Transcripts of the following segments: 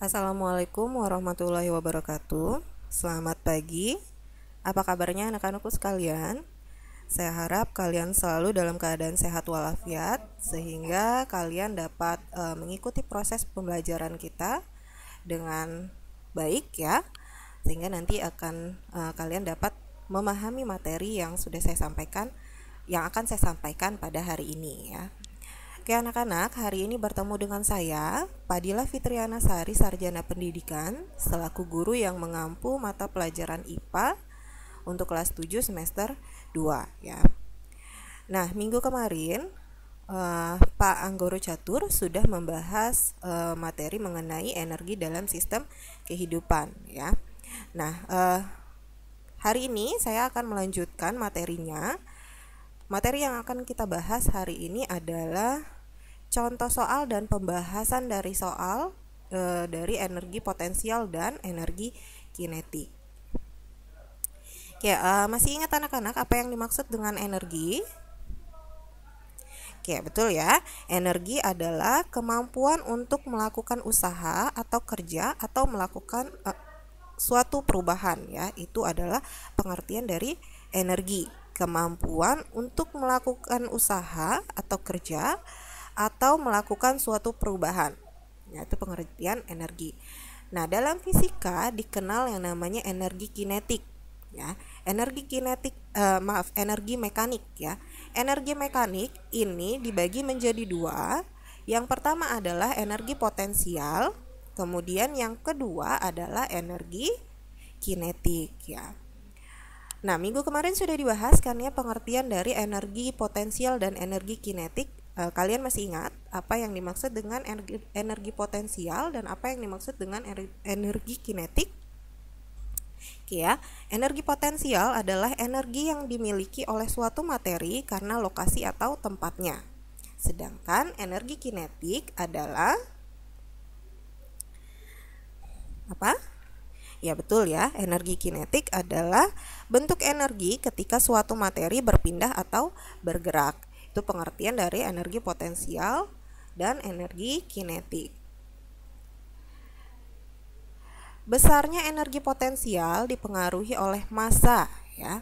Assalamualaikum warahmatullahi wabarakatuh. Selamat pagi. Apa kabarnya anak-anakku sekalian? Saya harap kalian selalu dalam keadaan sehat walafiat sehingga kalian dapat mengikuti proses pembelajaran kita dengan baik ya. Sehingga nanti akan kalian dapat memahami materi yang sudah saya sampaikan, yang akan saya sampaikan pada hari ini ya. Oke anak-anak, hari ini bertemu dengan saya, Padila Fitriana Sari, Sarjana Pendidikan, selaku guru yang mengampu mata pelajaran IPA untuk kelas 7 semester 2 ya. Nah, minggu kemarin Pak Anggoro Catur sudah membahas materi mengenai energi dalam sistem kehidupan ya. Nah, hari ini saya akan melanjutkan materinya. Materi yang akan kita bahas hari ini adalah contoh soal dan pembahasan dari soal dari energi potensial dan energi kinetik. Oke, masih ingat anak-anak apa yang dimaksud dengan energi? Oke, betul ya. Energi adalah kemampuan untuk melakukan usaha atau kerja atau melakukan suatu perubahan ya. Itu adalah pengertian dari energi. Kemampuan untuk melakukan usaha atau kerja atau melakukan suatu perubahan. Ya, itu pengertian energi. Nah, dalam fisika dikenal yang namanya energi kinetik. Ya, energi mekanik ya. Energi mekanik ini dibagi menjadi dua. Yang pertama adalah energi potensial, kemudian yang kedua adalah energi kinetik ya. Nah, minggu kemarin sudah dibahas kan ya pengertian dari energi potensial dan energi kinetik. Kalian masih ingat apa yang dimaksud dengan energi potensial dan apa yang dimaksud dengan energi kinetik? Oke ya, energi potensial adalah energi yang dimiliki oleh suatu materi karena lokasi atau tempatnya. Sedangkan energi kinetik adalah apa? Ya betul ya, energi kinetik adalah bentuk energi ketika suatu materi berpindah atau bergerak. Itu pengertian dari energi potensial dan energi kinetik. Besarnya energi potensial dipengaruhi oleh massa ya,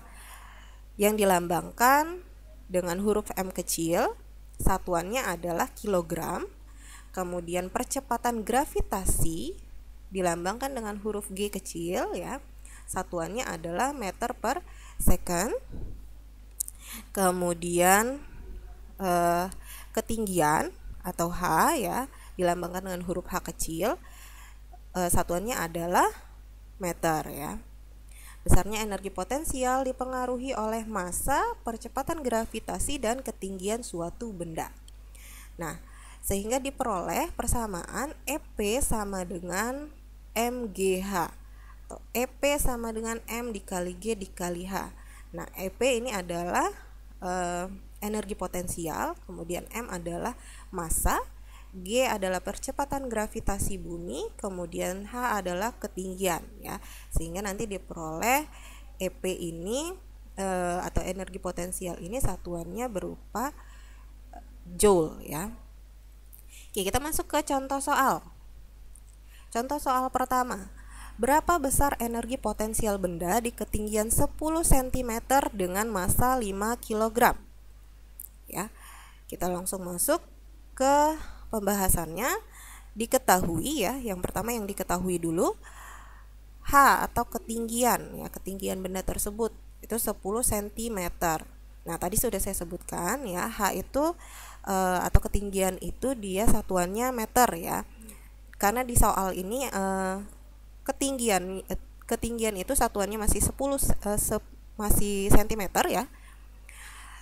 yang dilambangkan dengan huruf M kecil, satuannya adalah kilogram. Kemudian percepatan gravitasi dilambangkan dengan huruf G kecil ya. Satuannya adalah meter per second. Kemudian ketinggian atau H ya, dilambangkan dengan huruf H kecil. Satuannya adalah meter ya. Besarnya energi potensial dipengaruhi oleh massa, percepatan gravitasi dan ketinggian suatu benda. Nah, sehingga diperoleh persamaan EP sama dengan MGH atau EP sama dengan M dikali G dikali H. Nah, EP ini adalah energi potensial, kemudian M adalah massa, G adalah percepatan gravitasi bumi, kemudian H adalah ketinggian ya. Sehingga nanti diperoleh EP ini atau energi potensial ini satuannya berupa joule ya. Oke, kita masuk ke contoh soal. Contoh soal pertama. Berapa besar energi potensial benda di ketinggian 10 cm dengan massa 5 kg? Ya. Kita langsung masuk ke pembahasannya. Diketahui ya, yang pertama yang diketahui dulu H atau ketinggian ya, ketinggian benda tersebut itu 10 cm. Nah, tadi sudah saya sebutkan ya, H itu atau ketinggian itu dia satuannya meter ya. Karena di soal ini ketinggian itu satuannya masih 10 masih cm ya.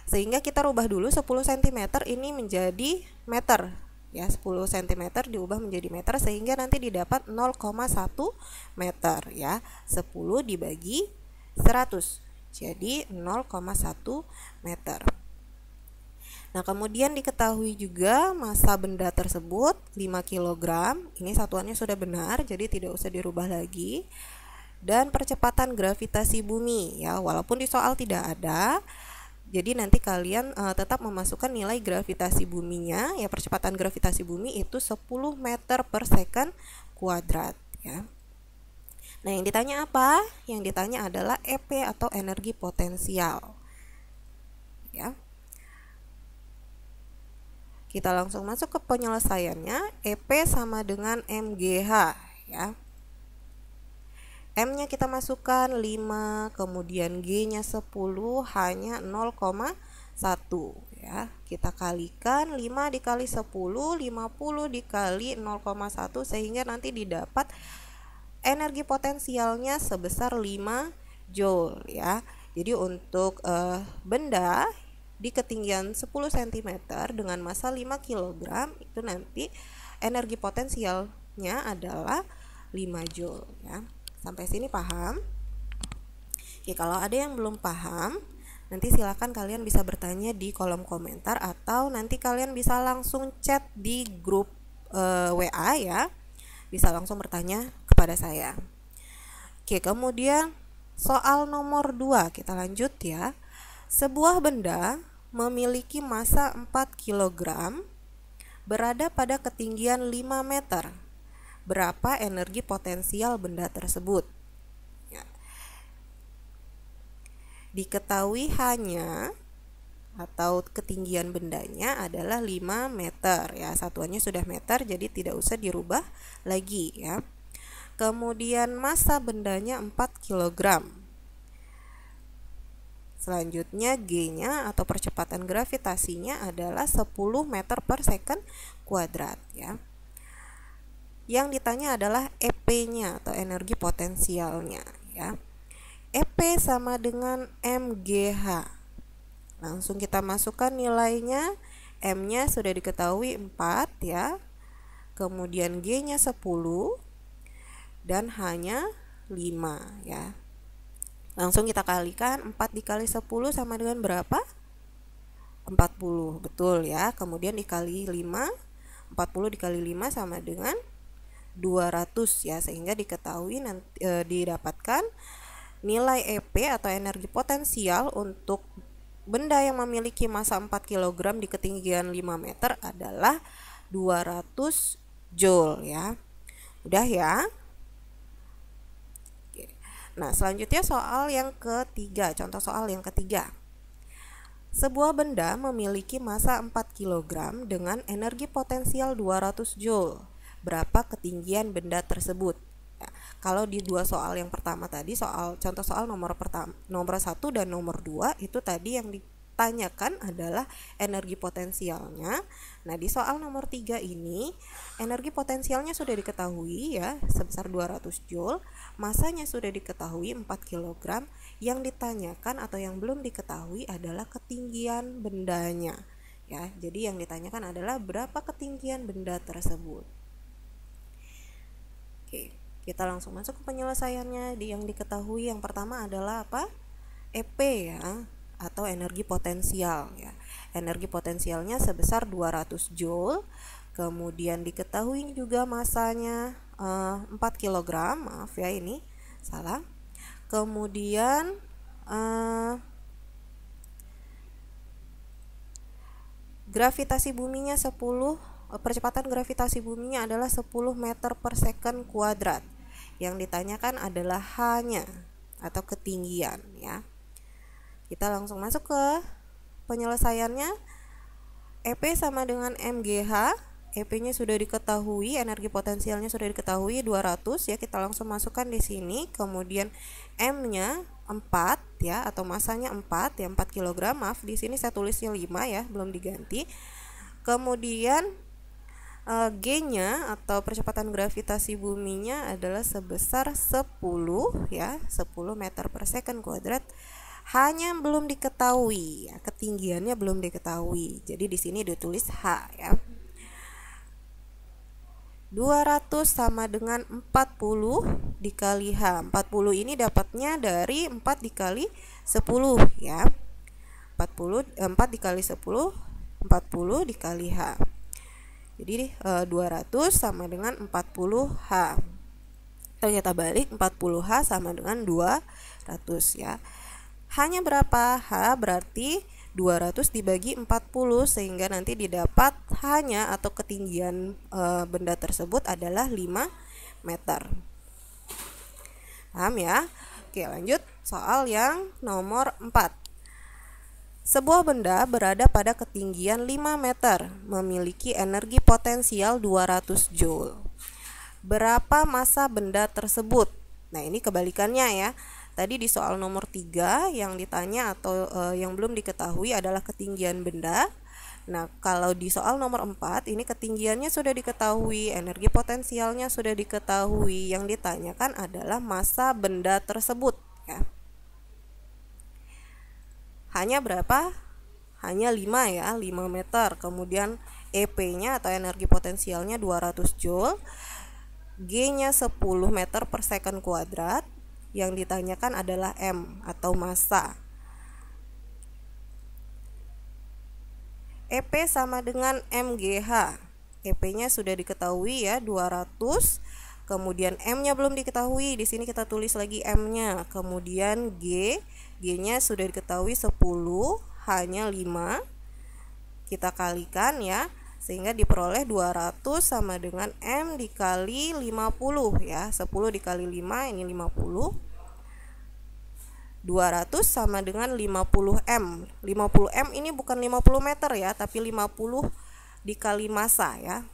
Sehingga kita rubah dulu 10 cm ini menjadi meter ya, 10 cm diubah menjadi meter sehingga nanti didapat 0,1 meter ya. 10 dibagi 100 jadi 0,1 meter. Nah, kemudian diketahui juga massa benda tersebut 5 kg. Ini satuannya sudah benar, jadi tidak usah dirubah lagi. Dan percepatan gravitasi bumi ya, walaupun di soal tidak ada. Jadi nanti kalian tetap memasukkan nilai gravitasi buminya ya, percepatan gravitasi bumi itu 10 meter per second kuadrat ya. Nah, yang ditanya apa? Yang ditanya adalah EP atau energi potensial. Ya. Kita langsung masuk ke penyelesaiannya. EP sama dengan MGH ya. M-nya kita masukkan 5, kemudian G-nya 10, H-nya 0,1 ya. Kita kalikan 5 dikali 10, 50 dikali 0,1 sehingga nanti didapat energi potensialnya sebesar 5 Joule ya. Jadi untuk benda di ketinggian 10 cm dengan massa 5 kg itu nanti energi potensialnya adalah 5 Joule ya. Sampai sini paham? Oke, kalau ada yang belum paham, nanti silakan kalian bisa bertanya di kolom komentar atau nanti kalian bisa langsung chat di grup WA ya. Bisa langsung bertanya kepada saya. Oke, kemudian soal nomor 2 kita lanjut ya. Sebuah benda memiliki massa 4 kg berada pada ketinggian 5 meter. Berapa energi potensial benda tersebut? Ya. Diketahui hanya atau ketinggian bendanya adalah 5 meter ya. Satuannya sudah meter, jadi tidak usah dirubah lagi ya. Kemudian massa bendanya 4 kg. Selanjutnya G-nya atau percepatan gravitasinya adalah 10 meter per second kuadrat ya. Yang ditanya adalah EP-nya atau energi potensialnya ya. EP sama dengan MGH. Langsung kita masukkan nilainya. M-nya sudah diketahui 4 ya. Kemudian G-nya 10 dan H-nya 5 ya. Langsung kita kalikan 4 dikali 10 sama dengan berapa? 40, betul ya. Kemudian dikali 5, 40 dikali 5 sama dengan 200 ya, sehingga diketahui nanti didapatkan nilai EP atau energi potensial untuk benda yang memiliki massa 4 kg di ketinggian 5 meter adalah 200 Joule ya. Udah ya. Nah, selanjutnya soal yang ketiga, contoh soal yang ketiga. Sebuah benda memiliki massa 4 kg dengan energi potensial 200 Joule. Berapa ketinggian benda tersebut? Ya, kalau di dua soal yang pertama tadi, contoh soal nomor 1 dan nomor 2 itu tadi yang ditanyakan adalah energi potensialnya. Nah, di soal nomor 3 ini energi potensialnya sudah diketahui ya, sebesar 200 Joule, massanya sudah diketahui 4 kg. Yang ditanyakan atau yang belum diketahui adalah ketinggian bendanya ya. Jadi yang ditanyakan adalah berapa ketinggian benda tersebut. Oke, kita langsung masuk ke penyelesaiannya. Yang diketahui yang pertama adalah apa? EP ya, atau energi potensial ya. Energi potensialnya sebesar 200 Joule. Kemudian diketahui juga masanya 4 kg. Maaf ya, ini salah. Kemudian gravitasi buminya 10, percepatan gravitasi buminya adalah 10 meter per second kuadrat. Yang ditanyakan adalah H-nya atau ketinggian ya. Kita langsung masuk ke penyelesaiannya. EP sama dengan MGH. EP-nya sudah diketahui, energi potensialnya sudah diketahui 200 ya. Kita langsung masukkan di sini. Kemudian M-nya 4 ya, atau masanya 4 ya, 4 kg. Maaf, di sini saya tulisnya 5 ya, belum diganti. Kemudian G-nya atau percepatan gravitasi buminya adalah sebesar 10 ya, 10 meter per second kuadrat. H-nya belum diketahui ya, ketinggiannya belum diketahui. Jadi di sini ditulis H ya. 200 sama dengan 40 dikali H. 40 ini dapatnya dari 4 dikali 10 ya. 4 dikali 10, 40 dikali H. Jadi 200 sama dengan 40H. Ternyata balik, 40H sama dengan 200 ya. H-nya berapa? H berarti 200 dibagi 40, sehingga nanti didapat H-nya atau ketinggian benda tersebut adalah 5 meter. Paham ya? Oke, lanjut soal yang nomor 4. Sebuah benda berada pada ketinggian 5 meter, memiliki energi potensial 200 Joule. Berapa massa benda tersebut? Nah, ini kebalikannya ya. Tadi di soal nomor 3 yang ditanya atau yang belum diketahui adalah ketinggian benda. Nah, kalau di soal nomor 4 ini ketinggiannya sudah diketahui, energi potensialnya sudah diketahui. Yang ditanyakan adalah massa benda tersebut ya. Hanya berapa? Hanya 5 ya, 5 meter. Kemudian EP-nya atau energi potensialnya 200 Joule. G-nya 10 meter per second kuadrat. Yang ditanyakan adalah M atau massa. EP sama dengan MGH. EP-nya sudah diketahui ya, 200. Kemudian M-nya belum diketahui. Di sini kita tulis lagi M-nya. Kemudian G-nya sudah diketahui 10, hanya 5. Kita kalikan ya, sehingga diperoleh 200 sama dengan M dikali 50 ya. 10 dikali 5 ini 50. 200 sama dengan 50M. 50M ini bukan 50 meter ya, tapi 50 dikali massa ya.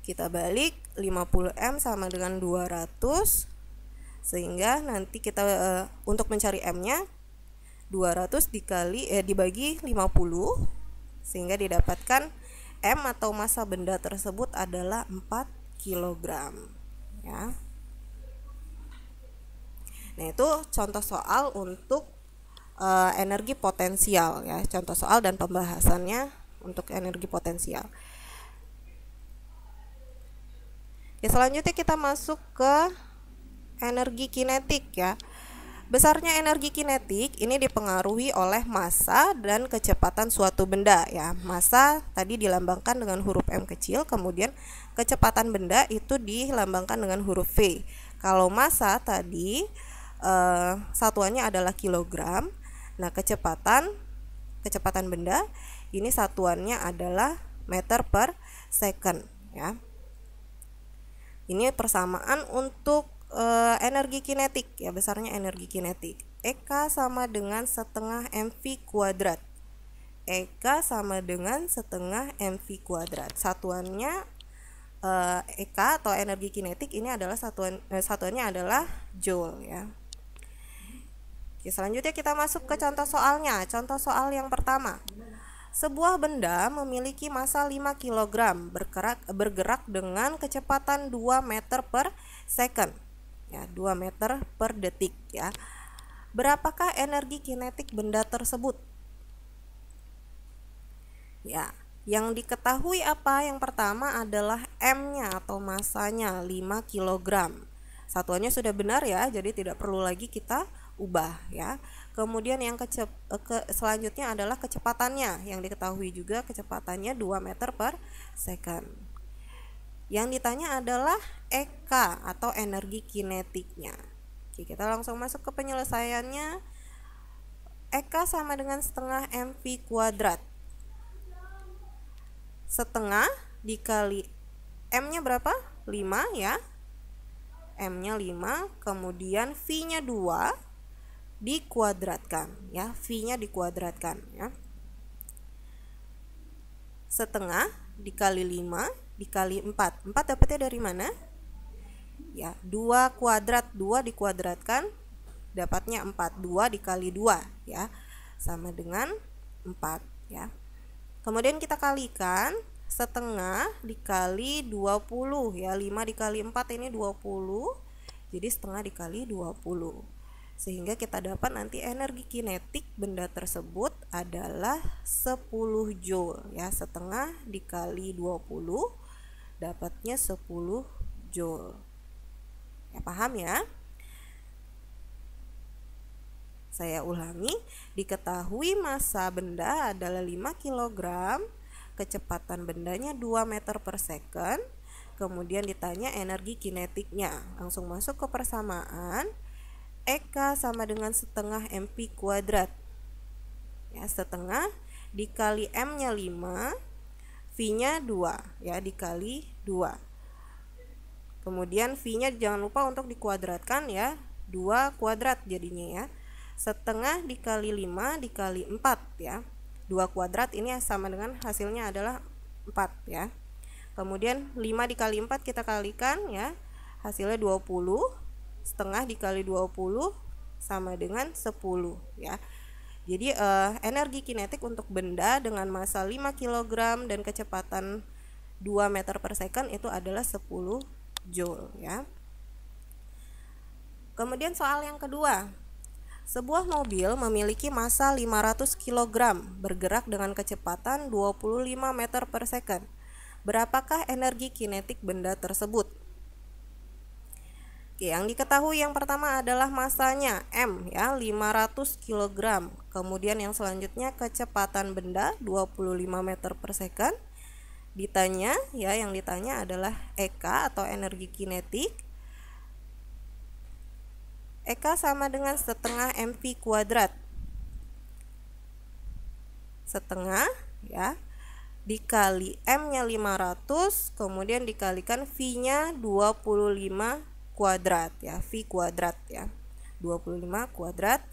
Kita balik, 50M sama dengan 200. Sehingga nanti kita untuk mencari M-nya 200 dibagi 50 sehingga didapatkan M atau massa benda tersebut adalah 4 kg ya. Nah, itu contoh soal untuk energi potensial ya, contoh soal dan pembahasannya untuk energi potensial. Ya, selanjutnya kita masuk ke energi kinetik ya. Besarnya energi kinetik ini dipengaruhi oleh massa dan kecepatan suatu benda ya. Massa tadi dilambangkan dengan huruf M kecil, kemudian kecepatan benda itu dilambangkan dengan huruf V. Kalau massa tadi satuannya adalah kilogram. Nah, kecepatan benda ini satuannya adalah meter per second ya. Ini persamaan untuk energi kinetik ya, besarnya energi kinetik. EK sama dengan setengah mv kuadrat. EK sama dengan setengah mv kuadrat. Satuannya EK atau energi kinetik ini adalah satuannya adalah joule ya. Oke, selanjutnya kita masuk ke contoh soalnya. Contoh soal yang pertama. Sebuah benda memiliki massa 5 kg bergerak dengan kecepatan 2 meter per second. Ya, 2 meter per detik ya. Berapakah energi kinetik benda tersebut? Ya, yang diketahui apa? Yang pertama adalah M-nya atau massanya 5 kg. Satuannya sudah benar ya, jadi tidak perlu lagi kita ubah ya. Kemudian yang selanjutnya adalah kecepatannya, yang diketahui juga kecepatannya 2 meter per second. Yang ditanya adalah EK atau energi kinetiknya. Oke, kita langsung masuk ke penyelesaiannya. EK sama dengan setengah mv kuadrat. Setengah dikali M-nya berapa? 5 ya. M-nya 5, kemudian V-nya 2 dikuadratkan ya, V-nya dikuadratkan ya. Setengah dikali 5 dikali 4. 4 dapatnya dari mana? Ya, 2 kuadrat, 2 dikuadratkan dapatnya 4. 2 dikali 2 ya, sama dengan 4 ya. Kemudian kita kalikan, setengah dikali 20 ya, 5 dikali 4 ini 20. Jadi setengah dikali 20. Sehingga kita dapat nanti energi kinetik benda tersebut adalah 10 joule ya. Setengah dikali 20 dapatnya 10 joule. Ya, paham ya? Saya ulangi, diketahui massa benda adalah 5 kg, kecepatan bendanya 2 meter per second, kemudian ditanya energi kinetiknya. Langsung masuk ke persamaan. EK sama dengan setengah mv kuadrat ya, setengah dikali M-nya 5, V-nya 2 ya, dikali 2. Kemudian V-nya jangan lupa untuk dikuadratkan ya, 2 kuadrat jadinya ya. Setengah dikali 5 dikali 4 ya. 2 kuadrat ini sama dengan hasilnya adalah 4 ya. Kemudian 5 dikali 4 kita kalikan ya, hasilnya 20. Setengah dikali 20 sama dengan 10 ya. Jadi energi kinetik untuk benda dengan massa 5 kg dan kecepatan 2 meter per second itu adalah 10 joule ya. Kemudian soal yang kedua. Sebuah mobil memiliki massa 500 kg bergerak dengan kecepatan 25 meter per second. Berapakah energi kinetik benda tersebut? Oke, yang diketahui yang pertama adalah massanya M ya, 500 kg. Kemudian yang selanjutnya kecepatan benda 25 meter per second. Ditanya ya, yang ditanya adalah EK atau energi kinetik. EK sama dengan setengah mv kuadrat. Setengah ya, dikali M-nya 500, kemudian dikalikan V-nya 25 kuadrat ya, V kuadrat ya. 25 kuadrat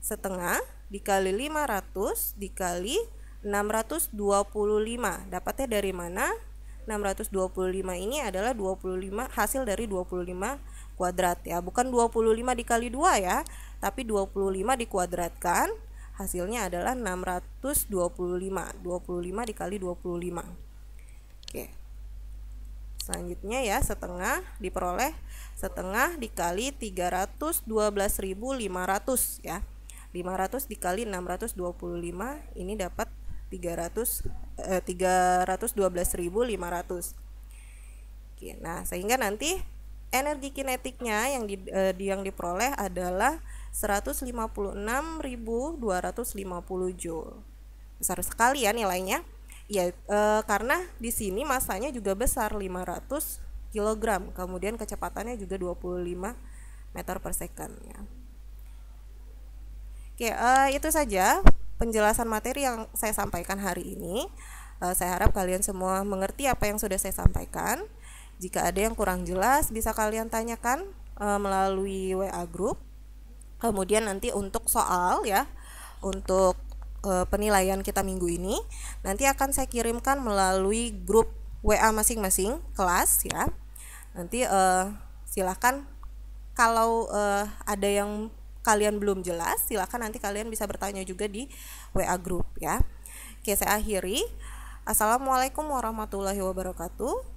setengah dikali 500 dikali 625. Dapatnya dari mana? 625 ini adalah 25 hasil dari 25 kuadrat ya. Bukan 25 dikali 2 ya, tapi 25 dikuadratkan, hasilnya adalah 625. 25 dikali 25. Oke. Selanjutnya ya, setengah diperoleh setengah dikali 312.500 ya. 500 dikali 625 ini dapat 312.500. Oke, nah sehingga nanti energi kinetiknya yang diperoleh adalah 156.250 joule. Besar sekali ya nilainya. Ya, karena di sini massanya juga besar 500 kg, kemudian kecepatannya juga 25 meter per second ya. Oke, itu saja penjelasan materi yang saya sampaikan hari ini. Saya harap kalian semua mengerti apa yang sudah saya sampaikan. Jika ada yang kurang jelas bisa kalian tanyakan melalui WA group. Kemudian nanti untuk soal ya, untuk penilaian kita minggu ini nanti akan saya kirimkan melalui grup WA masing-masing kelas ya. Nanti silahkan kalau ada yang kalian belum jelas, silahkan nanti kalian bisa bertanya juga di WA group ya. Oke, saya akhiri. Assalamualaikum warahmatullahi wabarakatuh.